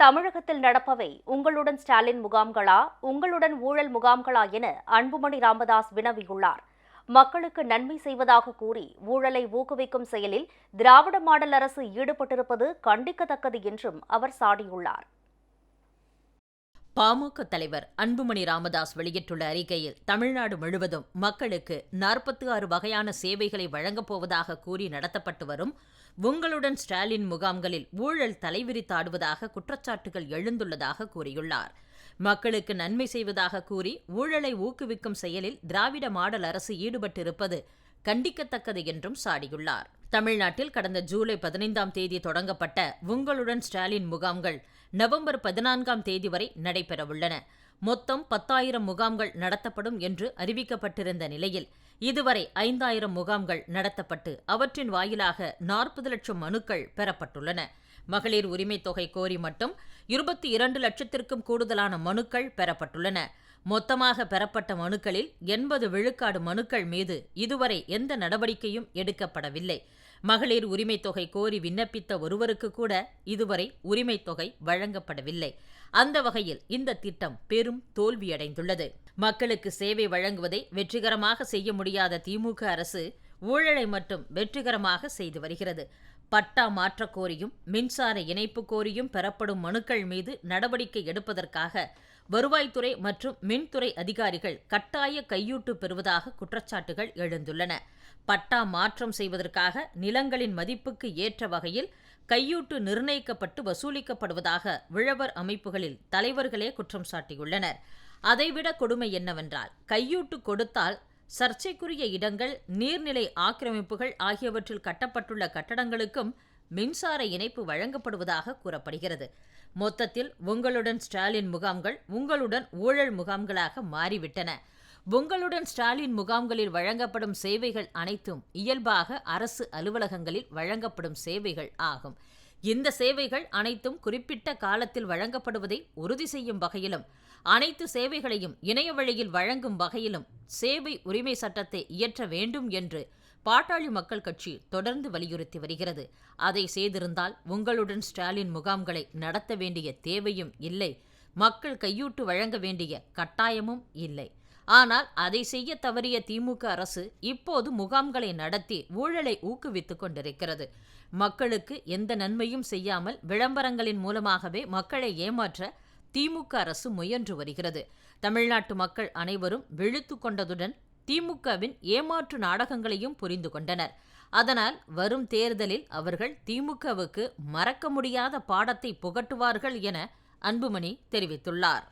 தமிழகத்தில் நடப்பவை உங்களுடன் ஸ்டாலின் முகாம்களா, உங்களுடன் ஊழல் முகாம்களா என அன்புமணி ராமதாஸ் வினவியுள்ளார். மக்களுக்கு நன்மை செய்வதாக கூறி ஊழலை ஊக்குவிக்கும் செயலில் திராவிட மாடல் அரசு ஈடுபட்டிருப்பது கண்டிக்கத்தக்கது என்றும் அவர் சாடியுள்ளார். பாமக தலைவர் அன்புமணி ராமதாஸ் வெளியிட்டுள்ள அறிக்கையில், தமிழ்நாடு முழுவதும் மக்களுக்கு 46 வகையான சேவைகளை வழங்கப் போவதாக கூறி நடத்தப்பட்டு வரும் உங்களுடன் ஸ்டாலின் முகாம்களில் ஊழல் தலைவிரித்தாடுவதாக குற்றச்சாட்டுகள் எழுந்துள்ளதாக கூறியுள்ளார். மக்களுக்கு நன்மை செய்வதாக கூறி ஊழலை ஊக்குவிக்கும் செயலில் திராவிட மாடல் அரசு ஈடுபட்டிருப்பது கண்டிக்கத்தக்கது என்றும் சாடியுள்ளார். தமிழ்நாட்டில் கடந்த ஜூலை 15ஆம் தேதி தொடங்கப்பட்ட உங்களுடன் ஸ்டாலின் முகாம்கள் நவம்பர் 14ஆம் தேதி வரை நடைபெறவுள்ளன. மொத்தம் 10,000 முகாம்கள் நடத்தப்படும் என்று அறிவிக்கப்பட்டிருந்த நிலையில் இதுவரை 5,000 முகாம்கள் நடத்தப்பட்டு அவற்றின் வாயிலாக 40 லட்சம் மனுக்கள் பெறப்பட்டுள்ளன. மகளிர் உரிமைத் தொகை கோரி மட்டும் 22 லட்சத்திற்கும் கூடுதலான மனுக்கள் பெறப்பட்டுள்ளன. மொத்தமாக பெறப்பட்ட மனுக்களில் 80 விழுக்காடு மனுக்கள் மீது இதுவரை எந்த நடவடிக்கையும் எடுக்கப்படவில்லை. மகளிர் உரிமைத் தொகை கோரி விண்ணப்பித்த ஒருவருக்கு கூட இதுவரை உரிமைத் தொகை வழங்கப்படவில்லை. அந்த வகையில் இந்த திட்டம் பெரும் தோல்வியடைந்துள்ளது. மக்களுக்கு சேவை வழங்குவதை வெற்றிகரமாக செய்ய முடியாத திமுக அரசு ஊழலை மட்டும் வெற்றிகரமாக செய்து வருகிறது. பட்டா மாற்றக் கோரியும் மின்சார இணைப்பு கோரியும் பெறப்படும் மனுக்கள் மீது நடவடிக்கை எடுப்பதற்காக வருவாய்த்துறை மற்றும் மின்துறை அதிகாரிகள் கட்டாய கையூட்டு பெறுவதாக குற்றச்சாட்டுகள் எழுந்துள்ளன. பட்டா மாற்றம் செய்வதற்காக நிலங்களின் மதிப்புக்கு ஏற்ற வகையில் கையூட்டு நிர்ணயிக்கப்பட்டு வசூலிக்கப்படுவதாக உழவர் அமைப்புகளில் தலைவர்களே குற்றம் சாட்டியுள்ளனர். அதைவிட கொடுமை என்னவென்றால், கையூட்டு கொடுத்தால் சர்ச்சைக்குரிய இடங்கள், நீர்நிலை ஆக்கிரமிப்புகள் ஆகியவற்றில் கட்டப்பட்டுள்ள கட்டடங்களுக்கும் மின்சார இணைப்பு வழங்கப்படுவதாக கூறப்படுகிறது. மொத்தத்தில் உங்களுடன் ஸ்டாலின் முகாம்கள் உங்களுடன் ஊழல் முகாம்களாக மாறிவிட்டன. உங்களுடன் ஸ்டாலின் முகாம்களில் வழங்கப்படும் சேவைகள் அனைத்தும் இயல்பாக அரசு அலுவலகங்களில் வழங்கப்படும் சேவைகள் ஆகும். இந்த சேவைகள் அனைத்தும் குறிப்பிட்ட காலத்தில் வழங்கப்படுவதை உறுதி செய்யும் வகையிலும் அனைத்து சேவைகளையும் இணைய வழியில் வழங்கும் வகையிலும் சேவை உரிமை சட்டத்தை இயற்ற வேண்டும் என்று பாட்டாளி மக்கள் கட்சி தொடர்ந்து வலியுறுத்தி வருகிறது. அதை செய்திருந்தால் உங்களுடன் ஸ்டாலின் முகாம்களை நடத்த வேண்டிய தேவையும் இல்லை, மக்கள் கையூட்டு வழங்க வேண்டிய கட்டாயமும் இல்லை. ஆனால் அதை செய்ய தவறிய திமுக அரசு இப்போது முகாம்களை நடத்தி ஊழலை ஊக்குவித்துக் கொண்டிருக்கிறது. மக்களுக்கு எந்த நன்மையும் செய்யாமல் விளம்பரங்களின் மூலமாகவே மக்களை ஏமாற்ற திமுக அரசு முயன்று வருகிறது. தமிழ்நாட்டு மக்கள் அனைவரும் விழித்து கொண்டதுடன் திமுகவின் ஏமாற்று நாடகங்களையும் புரிந்து கொண்டனர். அதனால் வரும் தேர்தலில் அவர்கள் திமுகவுக்கு மறக்க முடியாத பாடத்தை புகட்டுவார்கள் என அன்புமணி தெரிவித்துள்ளார்.